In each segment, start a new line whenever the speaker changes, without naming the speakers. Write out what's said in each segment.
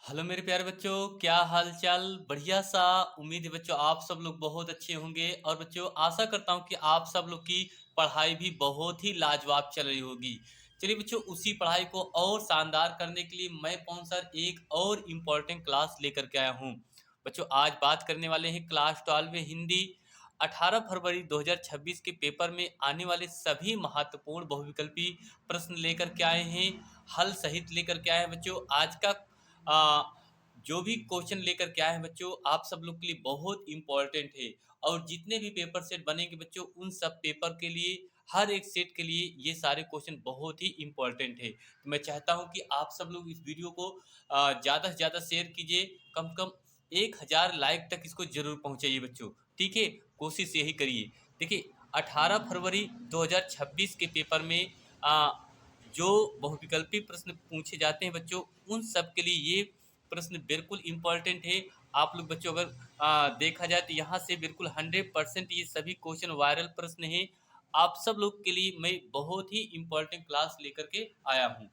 Hello मेरे प्यारे बच्चों, क्या हाल चाल। बढ़िया सा। उम्मीद है बच्चों आप सब लोग बहुत अच्छे होंगे। और बच्चों आशा करता हूँ कि आप सब लोग की पढ़ाई भी बहुत ही लाजवाब चल रही होगी। चलिए बच्चों, उसी पढ़ाई को और शानदार करने के लिए मैं कौन सा एक और इम्पोर्टेंट क्लास लेकर के आया हूँ। बच्चों आज बात करने वाले हैं क्लास 12 में हिंदी 18 फरवरी 2026 के पेपर में आने वाले सभी महत्वपूर्ण बहुविकल्पी प्रश्न लेकर के आए हैं। हल सहित लेकर के आए हैं बच्चों। आज का आ, जो भी क्वेश्चन लेकर के आए हैं बच्चों आप सब लोग के लिए बहुत इंपॉर्टेंट है। और जितने भी पेपर सेट बनेंगे बच्चों उन सब पेपर के लिए, हर एक सेट के लिए ये सारे क्वेश्चन बहुत ही इंपॉर्टेंट है। तो मैं चाहता हूं कि आप सब लोग इस वीडियो को ज़्यादा से ज़्यादा शेयर कीजिए। कम से कम 1000 लाइक तक इसको जरूर पहुंचाइए बच्चों। ठीक है, कोशिश यही करिए। देखिए 18 फरवरी 2026 के पेपर में जो बहुविकल्पी प्रश्न पूछे जाते हैं बच्चों उन सब के लिए ये प्रश्न बिल्कुल इम्पोर्टेंट है। आप लोग बच्चों अगर देखा जाए तो यहाँ से बिल्कुल 100% ये सभी क्वेश्चन वायरल प्रश्न हैं। आप सब लोग के लिए मैं बहुत ही इम्पोर्टेंट क्लास लेकर के आया हूँ।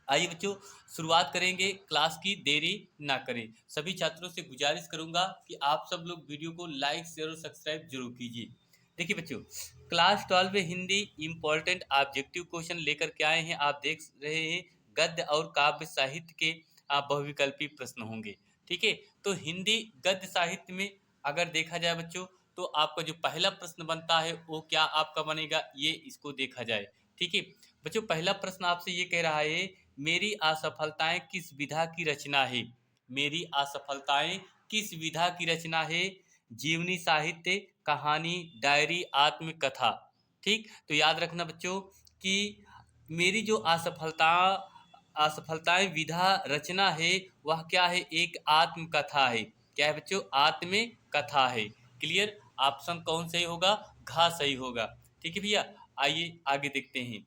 आइए बच्चों शुरुआत करेंगे क्लास की, देरी ना करें। सभी छात्रों से गुजारिश करूंगा कि आप सब लोग वीडियो को लाइक शेयर और सब्सक्राइब जरूर कीजिए। देखिए बच्चों, क्लास 12 में हिंदी इंपॉर्टेंट ऑब्जेक्टिव क्वेश्चन लेकर के आए हैं। आप देख रहे हैं गद्य और काव्य साहित्य के बहुविकल्पी प्रश्न होंगे। ठीक है, तो हिंदी गद्य साहित्य में अगर देखा जाए बच्चों तो आपका जो पहला प्रश्न बनता है वो क्या आपका बनेगा, ये इसको देखा जाए। ठीक है बच्चों, पहला प्रश्न आपसे ये कह रहा है मेरी असफलताएं किस विधा की रचना है। मेरी असफलताएं किस विधा की रचना है। जीवनी साहित्य, कहानी, डायरी, आत्मकथा। ठीक, तो याद रखना बच्चों कि मेरी जो असफलताएं विधा रचना है वह क्या है, एक आत्मकथा है। क्या है बच्चों, आत्मकथा है। क्लियर, ऑप्शन कौन सही होगा, घ सही होगा। ठीक है भैया, आइए आगे देखते हैं।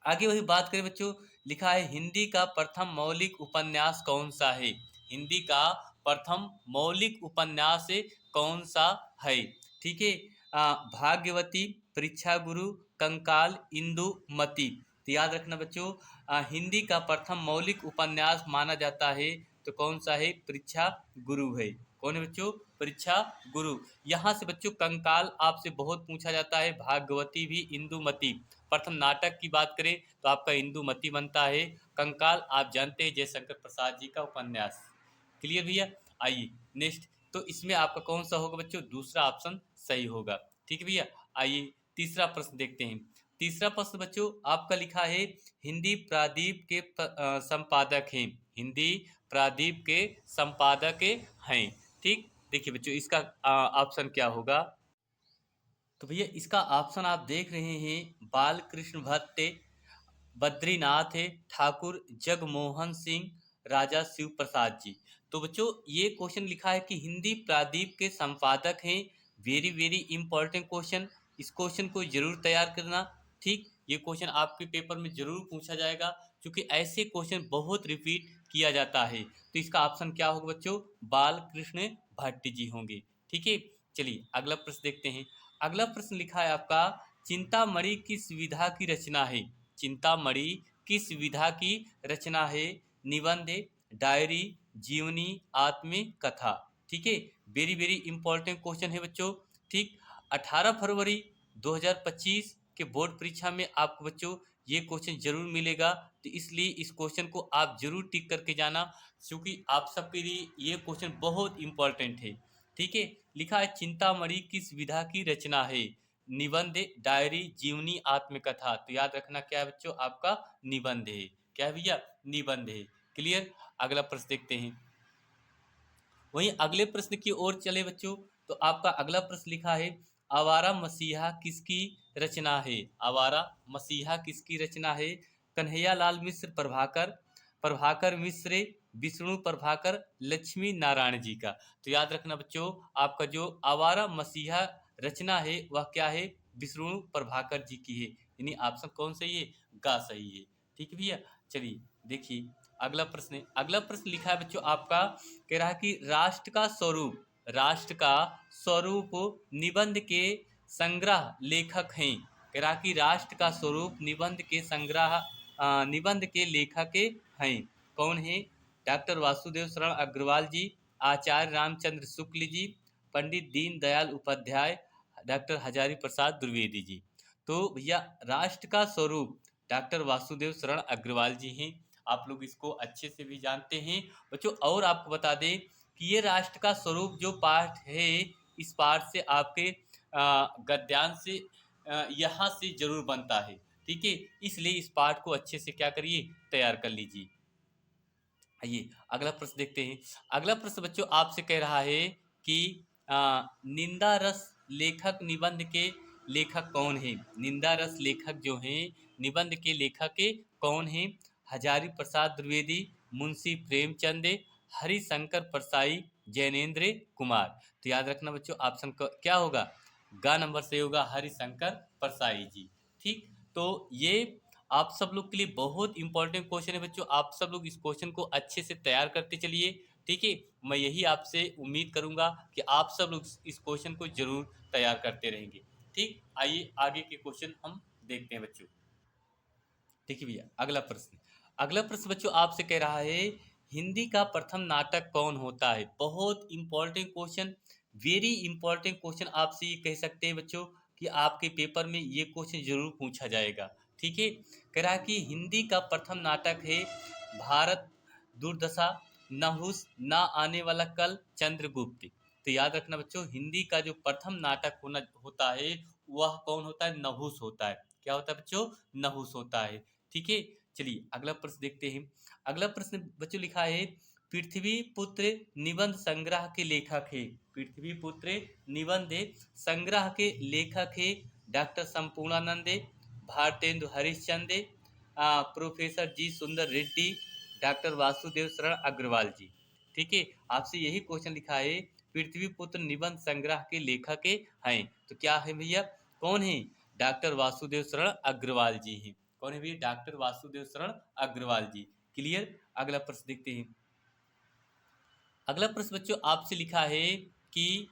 आगे वही बात करें बच्चों, लिखा है हिंदी का प्रथम मौलिक उपन्यास कौन सा है। हिंदी का प्रथम मौलिक उपन्यास कौन सा है। ठीक है, भाग्यवती, परीक्षा गुरु, कंकाल, इंदुमती। तो याद रखना बच्चों, हिंदी का प्रथम मौलिक उपन्यास माना जाता है तो कौन सा है, परीक्षा गुरु है। कौन है बच्चों, परीक्षा गुरु। यहाँ से बच्चों कंकाल आपसे बहुत पूछा जाता है, भाग्यवती भी, इंदुमती। प्रथम नाटक की बात करें तो आपका इंदुमती बनता है। कंकाल आप जानते हैं जयशंकर प्रसाद जी का उपन्यास। क्लियर भैया, आइए नेक्स्ट। तो इसमें आपका कौन सा होगा बच्चों, दूसरा ऑप्शन सही होगा। ठीक है भैया, आइए तीसरा प्रश्न देखते हैं। तीसरा प्रश्न बच्चों आपका लिखा है हिंदी प्रादीप के संपादक हैं। हिंदी प्रादीप के संपादक हैं। ठीक, देखिए बच्चों इसका ऑप्शन क्या होगा। तो भैया इसका ऑप्शन आप देख रहे हैं, बाल कृष्ण भट्ट, बद्रीनाथ ठाकुर, जगमोहन सिंह, राजा शिव प्रसाद जी। तो बच्चों ये क्वेश्चन लिखा है कि हिंदी प्रादीप के संपादक हैं। वेरी वेरी इंपॉर्टेंट क्वेश्चन, इस क्वेश्चन को जरूर तैयार करना। ठीक, ये क्वेश्चन आपके पेपर में जरूर पूछा जाएगा क्योंकि ऐसे क्वेश्चन बहुत रिपीट किया जाता है। तो इसका ऑप्शन क्या होगा बच्चों, बाल कृष्ण भट्ट जी होंगे। ठीक है, चलिए अगला प्रश्न देखते हैं। अगला प्रश्न लिखा है आपका चिंतामणि किस विधा की रचना है। चिंतामणि किस विधा की रचना है। निबंध, डायरी, जीवनी, आत्मकथा। ठीक है, वेरी वेरी इंपॉर्टेंट क्वेश्चन है बच्चों। ठीक, 18 फरवरी 2025 के बोर्ड परीक्षा में आपको बच्चों ये क्वेश्चन जरूर मिलेगा। तो इसलिए इस क्वेश्चन को आप जरूर टिक करके जाना क्योंकि आप सबके लिए ये क्वेश्चन बहुत इंपॉर्टेंट है। ठीक है, लिखा है चिंतामणि किस विधा की रचना है। निबंध, डायरी, जीवनी, आत्मकथा। तो याद रखना क्या है बच्चों, आपका निबंध है। क्या है भैया, निबंध है। क्लियर, अगला प्रश्न देखते हैं। वहीं अगले प्रश्न की ओर चले बच्चों, तो आपका अगला प्रश्न लिखा है आवारा मसीहा किसकी रचना है। आवारा मसीहा किसकी रचना है। कन्हैया लाल मिश्र प्रभाकर, प्रभाकर मिश्र, विष्णु प्रभाकर, लक्ष्मी नारायण जी का। तो याद रखना बच्चों आपका जो आवारा मसीहा रचना है वह क्या है, विष्णु प्रभाकर जी की है। यानी ऑप्शन कौन सही है, गा सही है। ठीक है भैया, चलिए देखिए अगला प्रश्न है। अगला प्रश्न लिखा है बच्चों आपका, कह रहा है कि राष्ट्र का स्वरूप, राष्ट्र का स्वरूप निबंध के संग्रह लेखक हैं। कह रहा कि राष्ट्र का स्वरूप निबंध के संग्रह निबंध के लेखक हैं। कौन है? डॉक्टर वासुदेव शरण अग्रवाल जी, आचार्य रामचंद्र शुक्ल जी, पंडित दीनदयाल उपाध्याय, डॉक्टर हजारी प्रसाद द्विवेदी जी। तो भैया राष्ट्र का स्वरूप डॉक्टर वासुदेव शरण अग्रवाल जी हैं। आप लोग इसको अच्छे से भी जानते हैं बच्चों। और आपको बता दें कि ये राष्ट्र का स्वरूप जो पाठ है, इस पाठ से आपके गद्यांश से यहाँ से जरूर बनता है, ठीक है। इसलिए इस पाठ को अच्छे से क्या करिए, तैयार कर लीजिए। आइए अगला प्रश्न देखते हैं। अगला प्रश्न बच्चों आपसे कह रहा है कि निंदा रस लेखक निबंध के लेखक कौन है? निंदा रस लेखक जो हैं, निबंध के लेखक के कौन हैं? हजारी प्रसाद द्विवेदी, मुंशी प्रेमचंद, हरिशंकर परसाई, जैनेन्द्र कुमार। तो याद रखना बच्चों, ऑप्शन क्या होगा? ग नंबर से होगा हरिशंकर परसाई जी। ठीक, तो ये आप सब लोग के लिए बहुत इंपॉर्टेंट क्वेश्चन है बच्चों। आप सब लोग इस क्वेश्चन को अच्छे से तैयार करते चलिए, ठीक है। मैं यही आपसे उम्मीद करूंगा कि आप सब लोग इस क्वेश्चन को जरूर तैयार करते रहेंगे। ठीक, आइए आगे के क्वेश्चन हम देखते हैं बच्चों। ठीक है भैया, अगला प्रश्न। अगला प्रश्न बच्चों आपसे कह रहा है, हिंदी का प्रथम नाटक कौन होता है? बहुत important question, very important question. आपसे ये कह सकते हैं बच्चों कि आपके पेपर में ये क्वेश्चन जरूर पूछा जाएगा, ठीक है। कह रहा है कि हिंदी का प्रथम नाटक है भारत दुर्दशा, नहुस, ना आने वाला कल, चंद्रगुप्त। तो याद रखना बच्चों, हिंदी का जो प्रथम नाटक होता है वह कौन होता है? नहुस होता है। क्या होता है बच्चों? नहुस होता है, ठीक है। चलिए अगला प्रश्न देखते हैं। अगला प्रश्न बच्चों लिखा है, पृथ्वी पुत्र निबंध संग्रह के लेखक है। पृथ्वी पुत्र निबंध संग्रह के लेखक है डॉक्टर संपूर्णानंद, भारतेंदु हरिश्चंद्र, प्रोफेसर जी सुंदर रेड्डी, डॉक्टर वासुदेव शरण अग्रवाल जी। ठीक है, आपसे यही क्वेश्चन लिखा है, पृथ्वी पुत्र निबंध संग्रह के लेखक हैं। तो क्या है भैया, कौन है? डॉक्टर वासुदेव शरण अग्रवाल जी हैं। कौन है भैया? डॉक्टर वासुदेव शरण अग्रवाल जी। क्लियर। अगला प्रश्न देखते हैं। अगला प्रश्न बच्चों आपसे लिखा है कि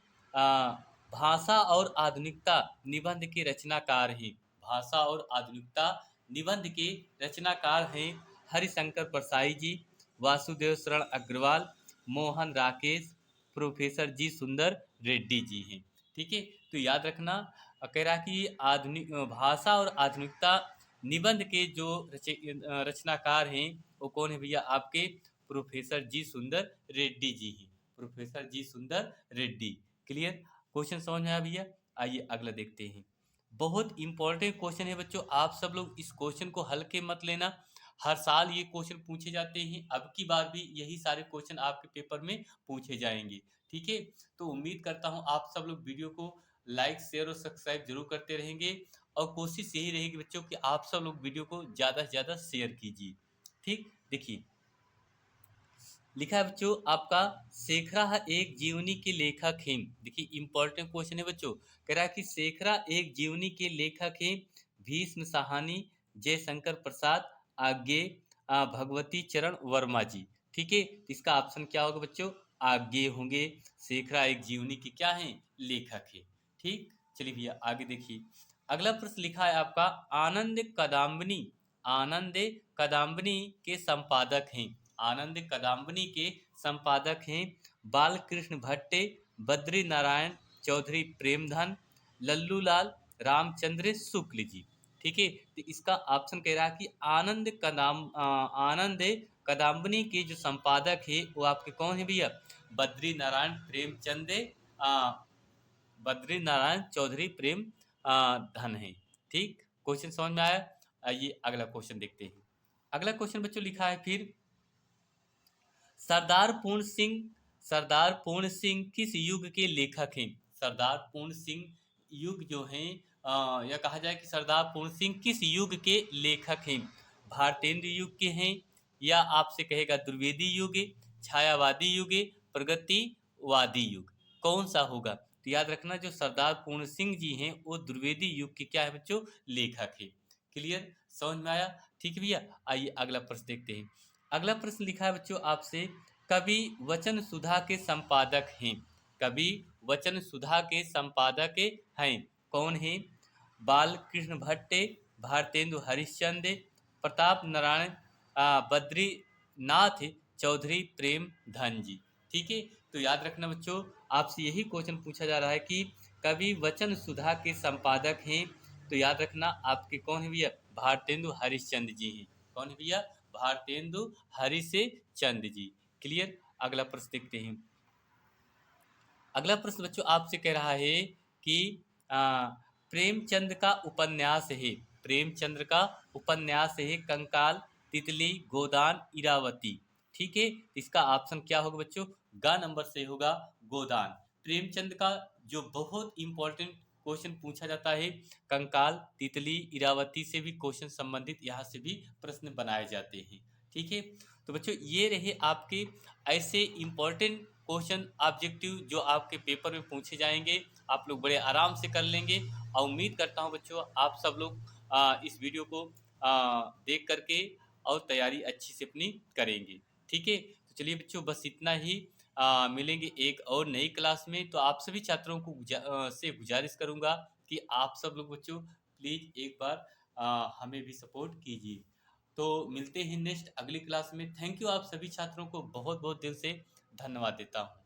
भाषा और आधुनिकता निबंध के रचनाकार हैं। भाषा और आधुनिकता निबंध के रचनाकार हैं हरिशंकर परसाई जी, वासुदेव शरण अग्रवाल, मोहन राकेश, प्रोफेसर जी सुंदर रेड्डी जी हैं। ठीक है, तो याद रखना, कह रहा कि आधुनिक भाषा और आधुनिकता निबंध के जो रचनाकार हैं वो कौन है भैया? आपके प्रोफेसर जी सुंदर रेड्डी जी हैं। प्रोफेसर जी सुंदर रेड्डी। क्लियर, क्वेश्चन समझ में आया भैया? आइए अगला देखते हैं। बहुत इंपॉर्टेंट क्वेश्चन है बच्चों, आप सब लोग इस क्वेश्चन को हल्के मत लेना। हर साल ये क्वेश्चन पूछे जाते हैं, अब की बार भी यही सारे क्वेश्चन आपके पेपर में पूछे जाएंगे, ठीक है। तो उम्मीद करता हूँ आप सब लोग वीडियो को लाइक शेयर और सब्सक्राइब जरूर करते रहेंगे, और कोशिश यही रहेगी बच्चों कि आप सब लोग वीडियो को ज़्यादा से ज़्यादा शेयर कीजिए। ठीक, देखिए लिखा है बच्चों आपका, शेखरा एक जीवनी के लेखक हैं। देखिए इंपॉर्टेंट क्वेश्चन है बच्चों, कह रहा है कि शेखरा एक जीवनी के लेखक हैं भीष्म साहनी, जयशंकर प्रसाद, आज्ञे, भगवती चरण वर्मा जी। ठीक है, तो इसका ऑप्शन क्या होगा बच्चों? आज्ञे होंगे। शेखरा एक जीवनी के क्या हैं? लेखक है। ठीक, चलिए भैया आगे देखिए। अगला प्रश्न लिखा है आपका, आनंद कदम्बनी, आनंद कदम्बनी के संपादक हैं। आनंद कदम्बनी के संपादक हैं बालकृष्ण भट्ट, बद्री नारायण चौधरी प्रेमधन, लल्लूलाल रामचंद्र शुक्ल जी। ठीक है, तो इसका ऑप्शन कह रहा है कि आनंद कदम्बनी के जो संपादक है वो आपके कौन है भैया? बद्री नारायण प्रेमचंद, बद्री नारायण चौधरी प्रेम धन है। ठीक, क्वेश्चन समझ में आया? आइए अगला क्वेश्चन देखते हैं। अगला क्वेश्चन बच्चों लिखा है फिर, सरदार पूर्ण सिंह, सरदार पूर्ण सिंह किस युग के लेखक हैं? सरदार पूर्ण सिंह युग जो हैं, या कहा जाए कि सरदार पूर्ण सिंह किस युग के लेखक हैं? भारतेंद्र युग के हैं, या आपसे कहेगा द्विवेदी युग, छायावादी युग, प्रगतिवादी युग, कौन सा होगा? तो याद रखना, जो सरदार पूर्ण सिंह जी हैं वो द्विवेदी युग के क्या है बच्चों? लेखक है। क्लियर, समझ में आया? ठीक है भैया, आइए अगला प्रश्न देखते हैं। अगला प्रश्न लिखा है बच्चों आपसे, कवि वचन सुधा के संपादक हैं। कवि वचन सुधा के संपादक हैं, कौन है? बालकृष्ण भट्ट, भारतेंदु हरिश्चंद्र, प्रताप नारायण, बद्री नाथ चौधरी प्रेम धन जी। ठीक है, तो याद रखना बच्चों, आपसे यही क्वेश्चन पूछा जा रहा है कि कवि वचन सुधा के संपादक हैं, तो याद रखना आपके कौन है भैया, भारतेंदु हरिश्चंद्र जी हैं। कौन है भैया, भारतेंदु हरिश्चंद्र जी। क्लियर। अगला प्रश्न देखते हैं। अगला प्रश्न बच्चों आपसे कह रहा है कि प्रेमचंद का उपन्यास है, प्रेमचंद्र का उपन्यास है कंकाल, तितली, गोदान, इरावती। ठीक है, इसका ऑप्शन क्या होगा बच्चों, ग नंबर से होगा गोदान। प्रेमचंद का जो बहुत इंपॉर्टेंट क्वेश्चन पूछा जाता है, कंकाल, तितली, इरावती से भी क्वेश्चन संबंधित यहाँ से भी प्रश्न बनाए जाते हैं। ठीक है, तो बच्चों ये रहे आपके ऐसे इंपॉर्टेंट क्वेश्चन ऑब्जेक्टिव जो आपके पेपर में पूछे जाएंगे, आप लोग बड़े आराम से कर लेंगे। और उम्मीद करता हूं बच्चों आप सब लोग इस वीडियो को देख करके और तैयारी अच्छी से अपनी करेंगे। ठीक है, तो चलिए बच्चों बस इतना ही। मिलेंगे एक और नई क्लास में। तो आप सभी छात्रों को से गुजारिश करूंगा कि आप सब लोग बच्चों प्लीज एक बार हमें भी सपोर्ट कीजिए। तो मिलते हैं नेक्स्ट अगली क्लास में। थैंक यू, आप सभी छात्रों को बहुत बहुत दिल से धन्यवाद देता हूँ।